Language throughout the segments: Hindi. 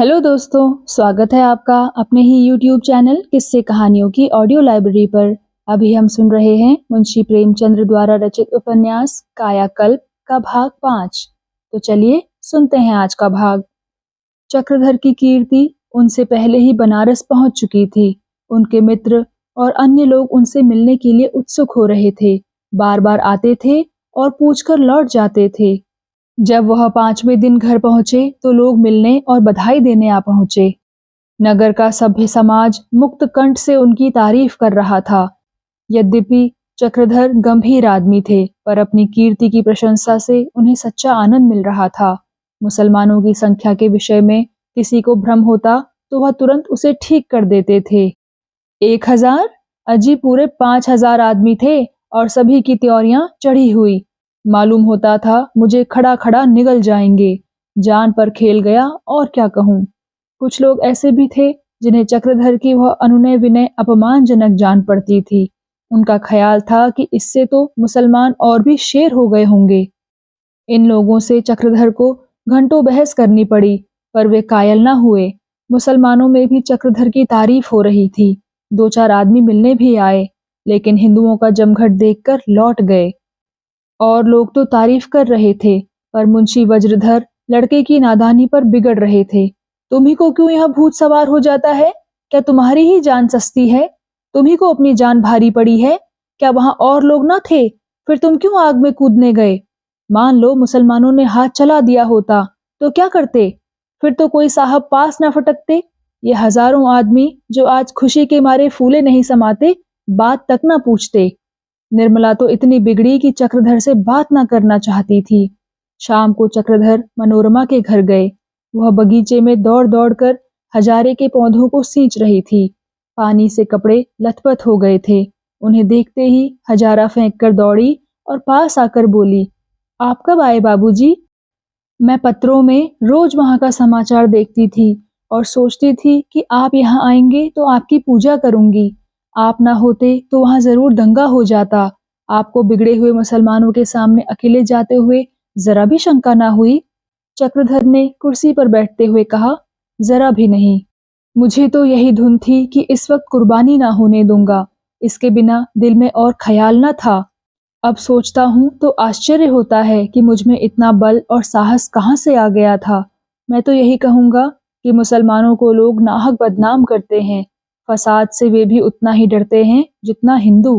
हेलो दोस्तों, स्वागत है आपका अपने ही यूट्यूब चैनल किस्से कहानियों की ऑडियो लाइब्रेरी पर। अभी हम सुन रहे हैं मुंशी प्रेमचंद्र द्वारा रचित उपन्यास कायाकल्प का भाग 5। तो चलिए सुनते हैं आज का भाग। चक्रधर की कीर्ति उनसे पहले ही बनारस पहुंच चुकी थी। उनके मित्र और अन्य लोग उनसे मिलने के लिए उत्सुक हो रहे थे। बार बार आते थे और पूछकर लौट जाते थे। जब वह 5वें दिन घर पहुंचे तो लोग मिलने और बधाई देने आ पहुंचे। नगर का सभ्य समाज मुक्त कंठ से उनकी तारीफ कर रहा था। यद्यपि चक्रधर गंभीर आदमी थे, पर अपनी कीर्ति की प्रशंसा से उन्हें सच्चा आनंद मिल रहा था। मुसलमानों की संख्या के विषय में किसी को भ्रम होता तो वह तुरंत उसे ठीक कर देते थे। 1000? अजी पूरे 5000 आदमी थे और सभी की त्योरियां चढ़ी हुई। मालूम होता था मुझे खड़ा खड़ा निगल जाएंगे। जान पर खेल गया और क्या कहूँ। कुछ लोग ऐसे भी थे जिन्हें चक्रधर की वह अनुनय विनय अपमानजनक जान पड़ती थी। उनका ख्याल था कि इससे तो मुसलमान और भी शेर हो गए होंगे। इन लोगों से चक्रधर को घंटों बहस करनी पड़ी, पर वे कायल न हुए। मुसलमानों में भी चक्रधर की तारीफ हो रही थी। 2-4 आदमी मिलने भी आए, लेकिन हिंदुओं का जमघट देखकर लौट गए। और लोग तो तारीफ कर रहे थे, पर मुंशी वज्रधर लड़के की नादानी पर बिगड़ रहे थे। तुम्ही को क्यों यह भूत सवार हो जाता है? क्या तुम्हारी ही जान सस्ती है? तुम्ही को अपनी जान भारी पड़ी है? क्या वहां और लोग न थे? फिर तुम क्यों आग में कूदने गए? मान लो मुसलमानों ने हाथ चला दिया होता तो क्या करते? फिर तो कोई साहब पास न फटकते। ये हजारों आदमी जो आज खुशी के मारे फूले नहीं समाते, बात तक न पूछते। निर्मला तो इतनी बिगड़ी कि चक्रधर से बात ना करना चाहती थी। शाम को चक्रधर मनोरमा के घर गए। वह बगीचे में दौड़ दौड़ कर हजारे के पौधों को सींच रही थी। पानी से कपड़े लथपथ हो गए थे। उन्हें देखते ही हजारा फेंक कर दौड़ी और पास आकर बोली, आप कब आए बाबूजी? मैं पत्रों में रोज वहां का समाचार देखती थी और सोचती थी कि आप यहाँ आएंगे तो आपकी पूजा करूंगी। आप ना होते तो वहां जरूर दंगा हो जाता। आपको बिगड़े हुए मुसलमानों के सामने अकेले जाते हुए जरा भी शंका ना हुई? चक्रधर ने कुर्सी पर बैठते हुए कहा, जरा भी नहीं। मुझे तो यही धुन थी कि इस वक्त कुर्बानी ना होने दूंगा। इसके बिना दिल में और ख्याल न था। अब सोचता हूँ तो आश्चर्य होता है कि मुझ में इतना बल और साहस कहाँ से आ गया था। मैं तो यही कहूँगा कि मुसलमानों को लोग नाहक बदनाम करते हैं। फसाद से वे भी उतना ही डरते हैं जितना हिंदू।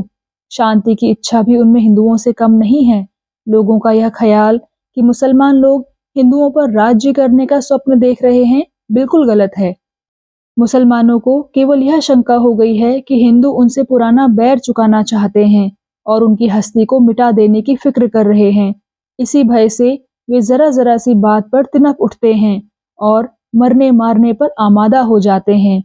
शांति की इच्छा भी उनमें हिंदुओं से कम नहीं है। लोगों का यह ख्याल कि मुसलमान लोग हिंदुओं पर राज्य करने का स्वप्न देख रहे हैं, बिल्कुल गलत है। मुसलमानों को केवल यह शंका हो गई है कि हिंदू उनसे पुराना बैर चुकाना चाहते हैं और उनकी हस्ती को मिटा देने की फिक्र कर रहे हैं। इसी भय से वे जरा जरा सी बात पर तिनक उठते हैं और मरने मारने पर आमादा हो जाते हैं।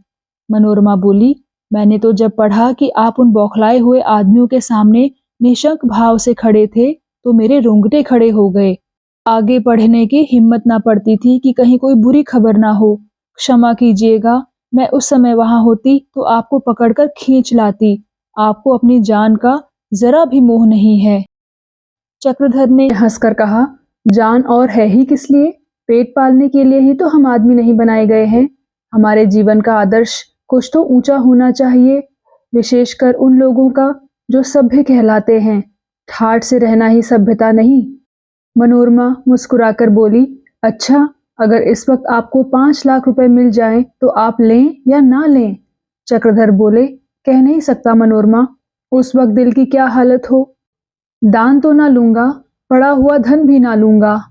मनोरमा बोली, मैंने तो जब पढ़ा कि आप उन बौखलाए हुए आदमियों के सामने निशंक भाव से खड़े थे तो मेरे रोंगटे खड़े हो गए। आगे पढ़ने की हिम्मत ना पड़ती थी कि कहीं कोई बुरी खबर ना हो। क्षमा कीजिएगा, मैं उस समय वहां होती तो आपको पकड़कर खींच लाती। आपको अपनी जान का जरा भी मोह नहीं है। चक्रधर ने हंसकर कहा, जान और है ही किस लिए? पेट पालने के लिए ही तो हम आदमी नहीं बनाए गए हैं। हमारे जीवन का आदर्श कुछ तो ऊंचा होना चाहिए, विशेषकर उन लोगों का जो सभ्य कहलाते हैं। ठाठ से रहना ही सभ्यता नहीं। मनोरमा मुस्कुराकर बोली, अच्छा, अगर इस वक्त आपको 5 लाख रुपए मिल जाएं तो आप लें या ना लें? चक्रधर बोले, कह नहीं सकता मनोरमा, उस वक्त दिल की क्या हालत हो। दान तो ना लूंगा, पड़ा हुआ धन भी ना लूंगा,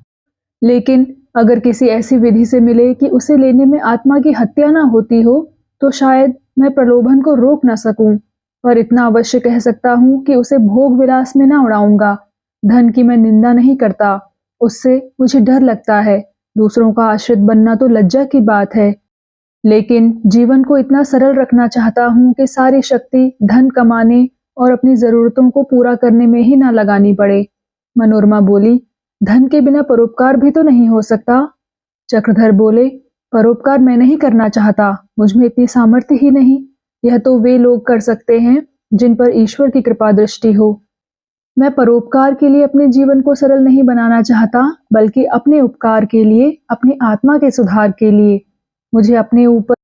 लेकिन अगर किसी ऐसी विधि से मिले कि उसे लेने में आत्मा की हत्या ना होती हो तो शायद मैं प्रलोभन को रोक ना सकूं। पर इतना अवश्य कह सकता हूं कि उसे भोग विलास में ना उड़ाऊंगा। धन की मैं निंदा नहीं करता, उससे मुझे डर लगता है। दूसरों का आश्रित बनना तो लज्जा की बात है, लेकिन जीवन को इतना सरल रखना चाहता हूँ कि सारी शक्ति धन कमाने और अपनी जरूरतों को पूरा करने में ही ना लगानी पड़े। मनोरमा बोली, धन के बिना परोपकार भी तो नहीं हो सकता। चक्रधर बोले, परोपकार मैं नहीं करना चाहता, मुझ में इतनी सामर्थ्य ही नहीं। यह तो वे लोग कर सकते हैं जिन पर ईश्वर की कृपा दृष्टि हो। मैं परोपकार के लिए अपने जीवन को सरल नहीं बनाना चाहता, बल्कि अपने उपकार के लिए, अपनी आत्मा के सुधार के लिए। मुझे अपने ऊपर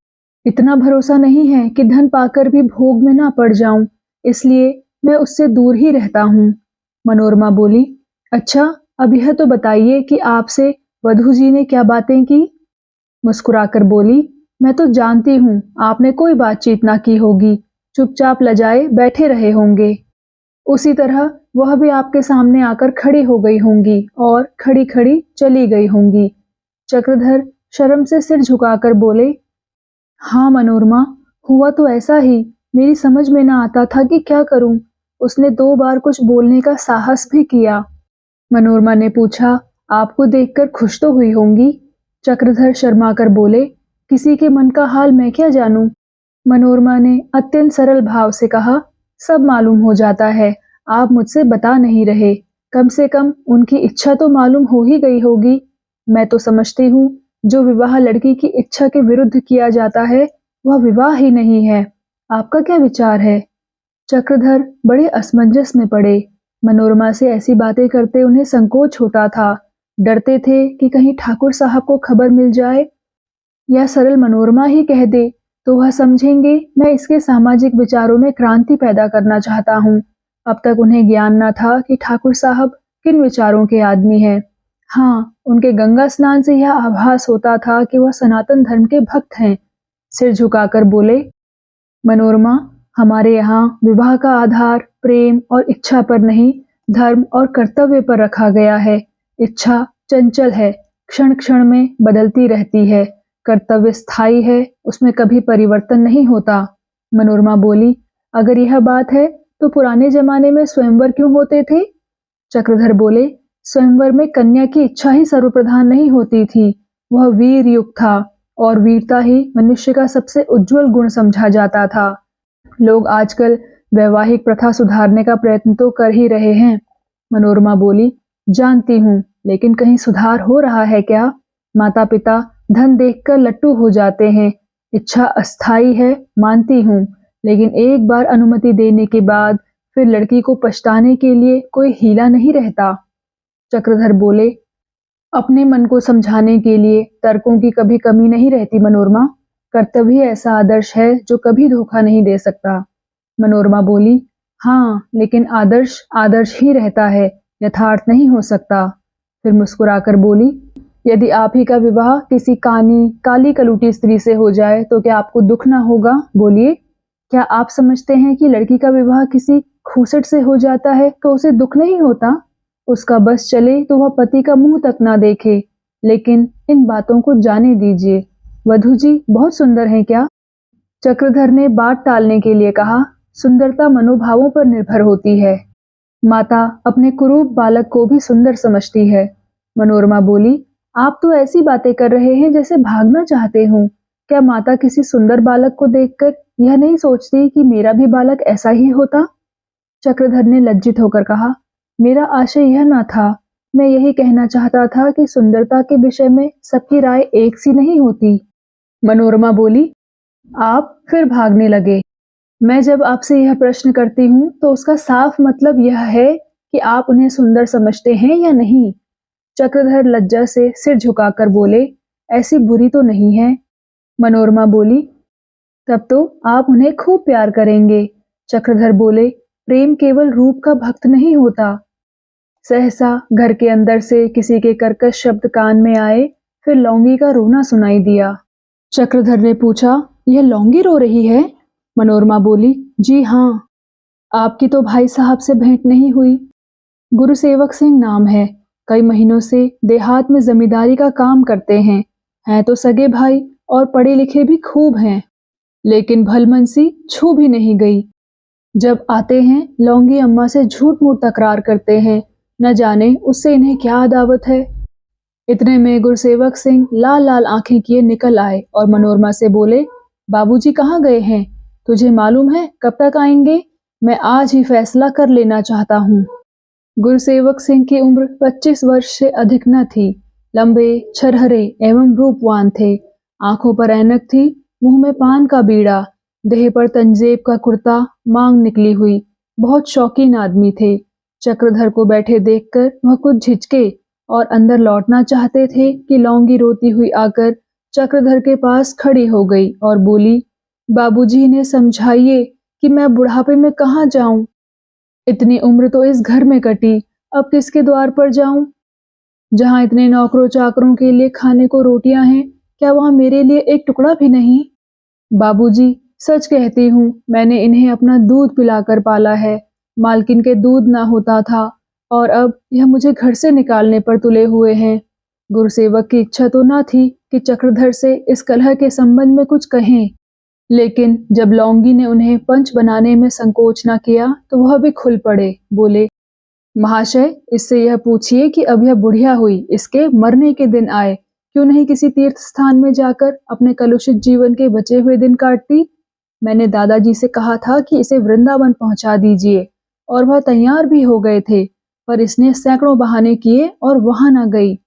इतना भरोसा नहीं है कि धन पाकर भी भोग में ना पड़ जाऊं, इसलिए मैं उससे दूर ही रहता हूँ। मनोरमा बोली, अच्छा, अब यह तो बताइए कि आपसे वधू जी ने क्या बातें की? मुस्कुराकर बोली, मैं तो जानती हूँ आपने कोई बातचीत ना की होगी, चुपचाप लजाए बैठे रहे होंगे। उसी तरह वह भी आपके सामने आकर खड़ी हो गई होंगी और खड़ी खड़ी चली गई होंगी। चक्रधर शर्म से सिर झुकाकर बोले, हाँ मनोरमा, हुआ तो ऐसा ही। मेरी समझ में ना आता था कि क्या करूं। उसने 2 बार कुछ बोलने का साहस भी किया। मनोरमा ने पूछा, आपको देखकर खुश तो हुई होंगी? चक्रधर शर्मा कर बोले, किसी के मन का हाल मैं क्या जानूं? मनोरमा ने अत्यंत सरल भाव से कहा, सब मालूम हो जाता है, आप मुझसे बता नहीं रहे। कम से कम उनकी इच्छा तो मालूम हो ही गई होगी। मैं तो समझती हूँ जो विवाह लड़की की इच्छा के विरुद्ध किया जाता है वह विवाह ही नहीं है। आपका क्या विचार है? चक्रधर बड़े असमंजस में पड़े। मनोरमा से ऐसी बातें करते उन्हें संकोच होता था। डरते थे कि कहीं ठाकुर साहब को खबर मिल जाए या सरल मनोरमा ही कह दे तो वह समझेंगे मैं इसके सामाजिक विचारों में क्रांति पैदा करना चाहता हूँ। अब तक उन्हें ज्ञान न था कि ठाकुर साहब किन विचारों के आदमी हैं। हाँ, उनके गंगा स्नान से यह आभास होता था कि वह सनातन धर्म के भक्त हैं। सिर झुकाकर बोले, मनोरमा, हमारे यहाँ विवाह का आधार प्रेम और इच्छा पर नहीं, धर्म और कर्तव्य पर रखा गया है। इच्छा चंचल है, क्षण क्षण में बदलती रहती है। कर्तव्य स्थायी है, उसमें कभी परिवर्तन नहीं होता। मनोरमा बोली, अगर यह बात है तो पुराने जमाने में स्वयंवर क्यों होते थे? चक्रधर बोले, स्वयंवर में कन्या की इच्छा ही सर्वप्रधान नहीं होती थी, वह वीर युग था और वीरता ही मनुष्य का सबसे उज्जवल गुण समझा जाता था। लोग आजकल वैवाहिक प्रथा सुधारने का प्रयत्न तो कर ही रहे हैं। मनोरमा बोली, जानती हूँ, लेकिन कहीं सुधार हो रहा है क्या? माता पिता धन देखकर लट्टू हो जाते हैं। इच्छा अस्थाई है, मानती हूँ, लेकिन एक बार अनुमति देने के बाद फिर लड़की को पछताने के लिए कोई हीला नहीं रहता। चक्रधर बोले, अपने मन को समझाने के लिए तर्कों की कभी कमी नहीं रहती मनोरमा। कर्तव्य ऐसा आदर्श है जो कभी धोखा नहीं दे सकता। मनोरमा बोली, हाँ, लेकिन आदर्श आदर्श ही रहता है, यथार्थ नहीं हो सकता। फिर मुस्कुराकर बोली, यदि आप ही का विवाह किसी काली कलूटी स्त्री से हो जाए तो क्या आपको दुख ना होगा? बोलिए, क्या आप समझते हैं कि लड़की का विवाह किसी खूसट से हो जाता है तो उसे दुख नहीं होता? उसका बस चले तो वह पति का मुंह तक ना देखे। लेकिन इन बातों को जाने दीजिए। वधू जी बहुत सुंदर हैं क्या? चक्रधर ने बात टालने के लिए कहा, सुंदरता मनोभावों पर निर्भर होती है। माता अपने कुरूप बालक को भी सुंदर समझती है। मनोरमा बोली, आप तो ऐसी बातें कर रहे हैं जैसे भागना चाहते हो। क्या माता किसी सुंदर बालक को देखकर यह नहीं सोचती कि मेरा भी बालक ऐसा ही होता? चक्रधर ने लज्जित होकर कहा, मेरा आशय यह ना था। मैं यही कहना चाहता था कि सुंदरता के विषय में सबकी राय एक सी नहीं होती। मनोरमा बोली, आप फिर भागने लगे। मैं जब आपसे यह प्रश्न करती हूँ तो उसका साफ मतलब यह है कि आप उन्हें सुंदर समझते हैं या नहीं। चक्रधर लज्जा से सिर झुकाकर बोले, ऐसी बुरी तो नहीं है। मनोरमा बोली, तब तो आप उन्हें खूब प्यार करेंगे। चक्रधर बोले, प्रेम केवल रूप का भक्त नहीं होता। सहसा घर के अंदर से किसी के कर्कश शब्द कान में आए, फिर लौंगी का रोना सुनाई दिया। चक्रधर ने पूछा, यह लौंगी रो रही है? मनोरमा बोली, जी हाँ। आपकी तो भाई साहब से भेंट नहीं हुई? गुरुसेवक सिंह नाम है, कई महीनों से देहात में जमींदारी का काम करते हैं तो सगे भाई और पढ़े लिखे भी खूब हैं, लेकिन भलमनसी छू भी नहीं गई। जब आते हैं लौंगी अम्मा से झूठ मूठ तकरार करते हैं, न जाने उससे इन्हें क्या अदावत है। इतने में गुरुसेवक सिंह लाल लाल आंखें किए निकल आए और मनोरमा से बोले, बाबूजी कहाँ गए हैं? तुझे मालूम है कब तक आएंगे? मैं आज ही फैसला कर लेना चाहता हूँ। गुरुसेवक सिंह की उम्र 25 वर्ष से अधिक न थी। लंबे छरहरे एवं रूपवान थे। आंखों पर ऐनक थी, मुंह में पान का बीड़ा, देह पर तंजेब का कुर्ता, मांग निकली हुई। बहुत शौकीन आदमी थे। चक्रधर को बैठे देखकर वह कुछ झिझके और अंदर लौटना चाहते थे कि लौंगी रोती हुई आकर चक्रधर के पास खड़ी हो गई और बोली, बाबूजी इन्हें समझाइए कि मैं बुढ़ापे में कहाँ जाऊं। इतनी उम्र तो इस घर में कटी, अब किसके द्वार पर जाऊं। जहाँ इतने नौकरों चाकरों के लिए खाने को रोटियां हैं, क्या वहाँ मेरे लिए एक टुकड़ा भी नहीं। बाबूजी, सच कहती हूँ, मैंने इन्हें अपना दूध पिलाकर पाला है। मालकिन के दूध ना होता था और अब यह मुझे घर से निकालने पर तुले हुए हैं। गुरुसेवक की इच्छा तो ना थी कि चक्रधर से इस कलह के संबंध में कुछ कहें, लेकिन जब लौंगी ने उन्हें पंच बनाने में संकोच न किया तो वह भी खुल पड़े। बोले, महाशय, इससे यह पूछिए कि अब यह बुढ़िया हुई, इसके मरने के दिन आए, क्यों नहीं किसी तीर्थ स्थान में जाकर अपने कलुषित जीवन के बचे हुए दिन काटती। मैंने दादाजी से कहा था कि इसे वृंदावन पहुंचा दीजिए और वह तैयार भी हो गए थे, पर इसने सैकड़ों बहाने किए और वहां न गई।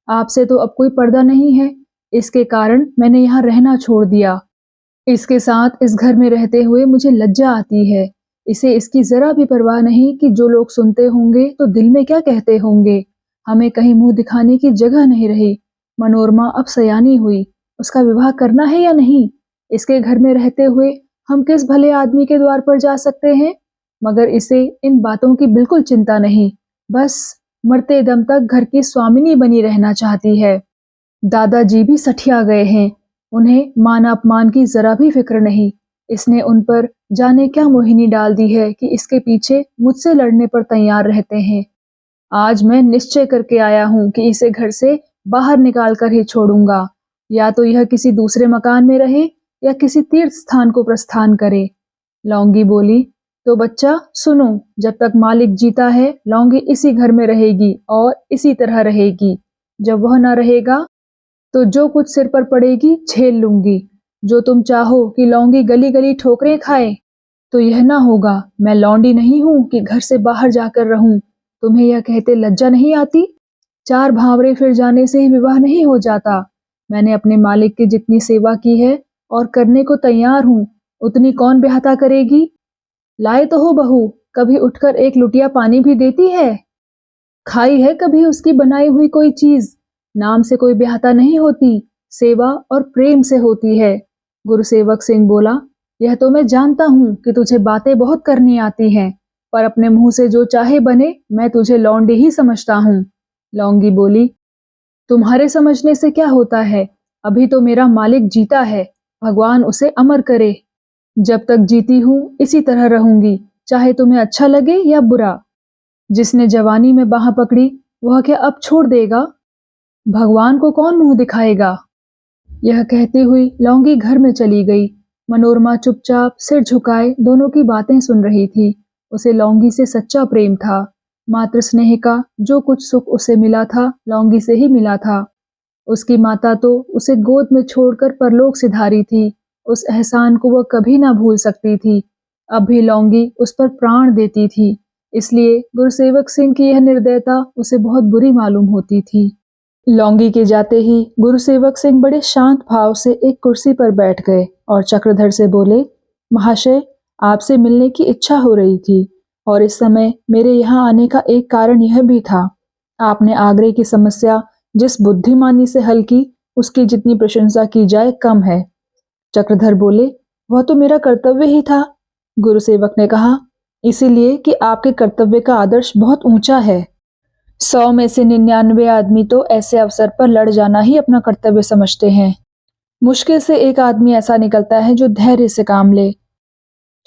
आपसे तो अब कोई पर्दा नहीं है, इसके कारण मैंने यहाँ रहना छोड़ दिया। इसके साथ इस घर में रहते हुए मुझे लज्जा आती है। इसे इसकी जरा भी परवाह नहीं कि जो लोग सुनते होंगे तो दिल में क्या कहते होंगे। हमें कहीं मुंह दिखाने की जगह नहीं रही। मनोरमा अब सयानी हुई, उसका विवाह करना है या नहीं। इसके घर में रहते हुए हम किस भले आदमी के द्वार पर जा सकते हैं। मगर इसे इन बातों की बिल्कुल चिंता नहीं, बस मरते दम तक घर की स्वामिनी बनी रहना चाहती है। दादाजी भी सठिया गए हैं, उन्हें मान अपमान की जरा भी फिक्र नहीं। इसने उन पर जाने क्या मोहिनी डाल दी है कि इसके पीछे मुझसे लड़ने पर तैयार रहते हैं। आज मैं निश्चय करके आया हूं कि इसे घर से बाहर निकाल कर ही छोड़ूंगा। या तो यह किसी दूसरे मकान में रहे या किसी तीर्थ स्थान को प्रस्थान करे। लौंगी बोली, तो बच्चा सुनो, जब तक मालिक जीता है लौंगी इसी घर में रहेगी और इसी तरह रहेगी। जब वह न रहेगा तो जो कुछ सिर पर पड़ेगी झेल लूंगी। जो तुम चाहो कि लौंगी गली गली ठोकरें खाए, तो यह ना होगा। मैं लौंडी नहीं हूं कि घर से बाहर जाकर रहूं। तुम्हें यह कहते लज्जा नहीं आती? 4 भांवरे फिर जाने से ही विवाह नहीं हो जाता। मैंने अपने मालिक की जितनी सेवा की है और करने को तैयार हूं, उतनी कौन ब्याहता करेगी। लाए तो हो बहू, कभी उठकर एक लुटिया पानी भी देती है? खाई है कभी उसकी बनाई हुई कोई चीज? नाम से कोई ब्याहता नहीं होती, सेवा और प्रेम से होती है। गुरुसेवक सिंह बोला, यह तो मैं जानता हूं कि तुझे बातें बहुत करनी आती हैं, पर अपने मुंह से जो चाहे बने, मैं तुझे लौंडी ही समझता हूं। लौंगी बोली, तुम्हारे समझने से क्या होता है, अभी तो मेरा मालिक जीता है, भगवान उसे अमर करे। जब तक जीती हूं इसी तरह रहूंगी, चाहे तुम्हें अच्छा लगे या बुरा। जिसने जवानी में बाह पकड़ी वह क्या अब छोड़ देगा? भगवान को कौन मुंह दिखाएगा। यह कहती हुई लौंगी घर में चली गई। मनोरमा चुपचाप सिर झुकाए दोनों की बातें सुन रही थी। उसे लौंगी से सच्चा प्रेम था। मातृ स्नेह का जो कुछ सुख उसे मिला था लौंगी से ही मिला था। उसकी माता तो उसे गोद में छोड़कर परलोक सिधारी थी। उस एहसान को वह कभी ना भूल सकती थी। अब भी लौंगी उस पर प्राण देती थी, इसलिए गुरुसेवक सिंह की यह निर्दयता उसे बहुत बुरी मालूम होती थी। लौंगी के जाते ही गुरुसेवक सिंह बड़े शांत भाव से एक कुर्सी पर बैठ गए और चक्रधर से बोले, महाशय, आपसे मिलने की इच्छा हो रही थी और इस समय मेरे यहाँ आने का एक कारण यह भी था। आपने आगरे की समस्या जिस बुद्धिमानी से हल की, उसकी जितनी प्रशंसा की जाए कम है। चक्रधर बोले, वह तो मेरा कर्तव्य ही था। गुरुसेवक ने कहा, इसीलिए कि आपके कर्तव्य का आदर्श बहुत ऊंचा है। 100 में से 99 आदमी तो ऐसे अवसर पर लड़ जाना ही अपना कर्तव्य समझते हैं। मुश्किल से एक आदमी ऐसा निकलता है जो धैर्य से काम ले।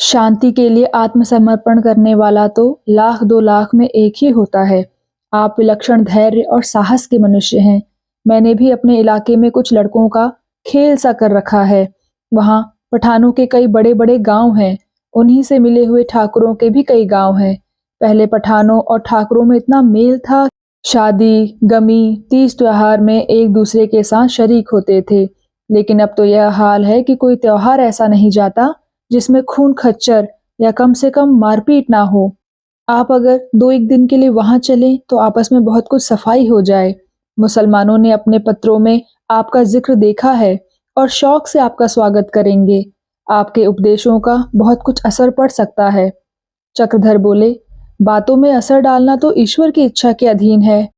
शांति के लिए आत्मसमर्पण करने वाला तो 1,00,000 2 लाख में एक ही होता है। आप विलक्षण धैर्य और साहस के मनुष्य हैं। मैंने भी अपने इलाके में कुछ लड़कों का खेल सा कर रखा है। वहाँ पठानों के कई बड़े बड़े गांव हैं, उन्हीं से मिले हुए ठाकुरों के भी कई गांव हैं। पहले पठानों और ठाकुरों में इतना मेल था, शादी गमी तीज त्योहार में एक दूसरे के साथ शरीक होते थे। लेकिन अब तो यह हाल है कि कोई त्योहार ऐसा नहीं जाता जिसमें खून खच्चर या कम से कम मारपीट ना हो। आप अगर 2-1 दिन के लिए वहां चलें तो आपस में बहुत कुछ सफाई हो जाए। मुसलमानों ने अपने पत्रों में आपका जिक्र देखा है और शौक से आपका स्वागत करेंगे। आपके उपदेशों का बहुत कुछ असर पड़ सकता है। चक्रधर बोले, बातों में असर डालना तो ईश्वर की इच्छा के अधीन है।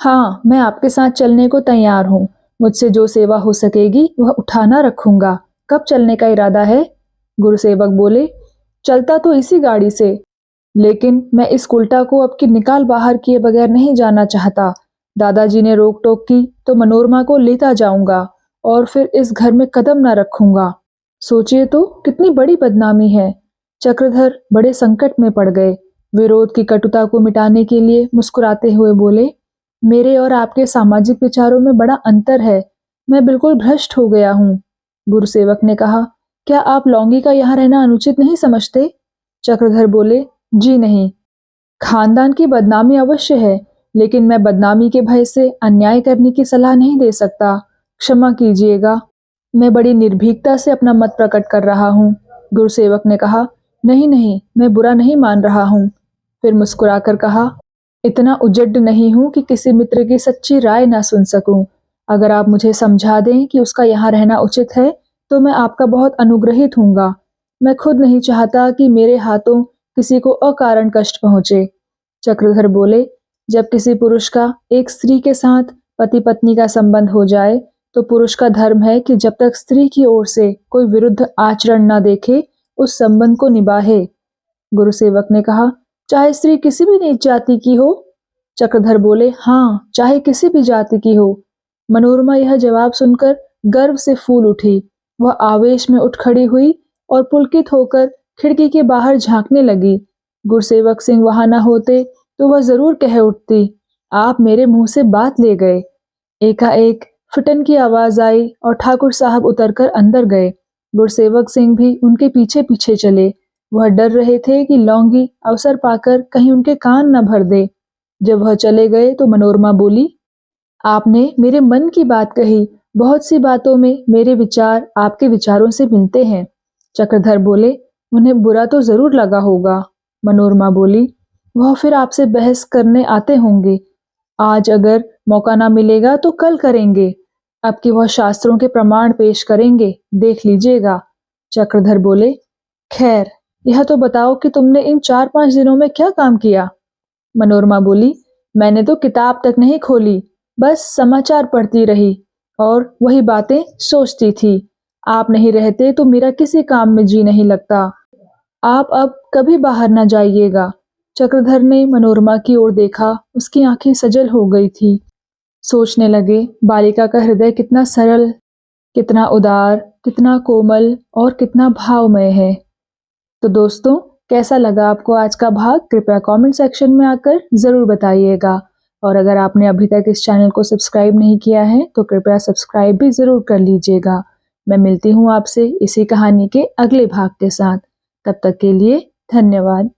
हाँ, मैं आपके साथ चलने को तैयार हूँ, मुझसे जो सेवा हो सकेगी वह उठाना रखूंगा। कब चलने का इरादा है? गुरुसेवक बोले, चलता तो इसी गाड़ी से, लेकिन मैं इस उल्टा को अब की निकाल बाहर किए बगैर नहीं जाना चाहता। दादाजी ने रोक टोक की तो मनोरमा को लेता जाऊंगा और फिर इस घर में कदम न रखूंगा। सोचिए तो कितनी बड़ी बदनामी है। चक्रधर बड़े संकट में पड़ गए। विरोध की कटुता को मिटाने के लिए मुस्कुराते हुए बोले, मेरे और आपके सामाजिक विचारों में बड़ा अंतर है। मैं बिल्कुल भ्रष्ट हो गया हूँ। गुरुसेवक ने कहा, क्या आप लौंगी का यहाँ रहना अनुचित नहीं समझते? चक्रधर बोले, जी नहीं। खानदान की बदनामी अवश्य है, लेकिन मैं बदनामी के भय से अन्याय करने की सलाह नहीं दे सकता। क्षमा कीजिएगा, मैं बड़ी निर्भीकता से अपना मत प्रकट कर रहा हूँ। गुरुसेवक ने कहा, नहीं नहीं, मैं बुरा नहीं मान रहा हूँ। फिर मुस्कुराकर कहा, इतना उजड्ड नहीं हूँ कि किसी मित्र की सच्ची राय ना सुन सकूं। अगर आप मुझे समझा दें कि उसका यहाँ रहना उचित है तो मैं आपका बहुत अनुग्रहित हूँगा। मैं खुद नहीं चाहता कि मेरे हाथों किसी को अकारण कष्ट पहुंचे। चक्रधर बोले, जब किसी पुरुष का एक स्त्री के साथ पति पत्नी का संबंध हो जाए तो पुरुष का धर्म है कि जब तक स्त्री की ओर से कोई विरुद्ध आचरण न देखे उस संबंध को निभाए। गुरुसेवक ने कहा, चाहे स्त्री किसी भी नीच जाति की हो? चक्रधर बोले, हाँ, चाहे किसी भी जाति की हो। मनोरमा यह जवाब सुनकर गर्व से फूल उठी। वह आवेश में उठ खड़ी हुई और पुलकित होकर खिड़की के बाहर झांकने लगी। गुरुसेवक सिंह वहां न होते तो वह जरूर कह उठती, आप मेरे मुंह से बात ले गए। एकाएक फिटन की आवाज आई और ठाकुर साहब उतरकर अंदर गए। गुरुसेवक सिंह भी उनके पीछे पीछे चले। वह डर रहे थे कि लौंगी अवसर पाकर कहीं उनके कान न भर दे। जब वह चले गए तो मनोरमा बोली, आपने मेरे मन की बात कही। बहुत सी बातों में मेरे विचार आपके विचारों से मिलते हैं। चक्रधर बोले, उन्हें बुरा तो जरूर लगा होगा। मनोरमा बोली, वह फिर आपसे बहस करने आते होंगे। आज अगर मौका ना मिलेगा तो कल करेंगे। अब कि वह शास्त्रों के प्रमाण पेश करेंगे, देख लीजिएगा। चक्रधर बोले, खैर यह तो बताओ कि तुमने इन 4-5 दिनों में क्या काम किया? मनोरमा बोली, मैंने तो किताब तक नहीं खोली, बस समाचार पढ़ती रही और वही बातें सोचती थी। आप नहीं रहते तो मेरा किसी काम में जी नहीं लगता। आप अब कभी बाहर न जाइएगा। चक्रधर ने मनोरमा की ओर देखा। उसकी आंखें सजल हो गई थी। सोचने लगे, बालिका का हृदय कितना सरल, कितना उदार, कितना कोमल और कितना भावमय है। तो दोस्तों, कैसा लगा आपको आज का भाग? कृपया कमेंट सेक्शन में आकर ज़रूर बताइएगा। और अगर आपने अभी तक इस चैनल को सब्सक्राइब नहीं किया है तो कृपया सब्सक्राइब भी ज़रूर कर लीजिएगा। मैं मिलती हूँ आपसे इसी कहानी के अगले भाग के साथ। तब तक के लिए धन्यवाद।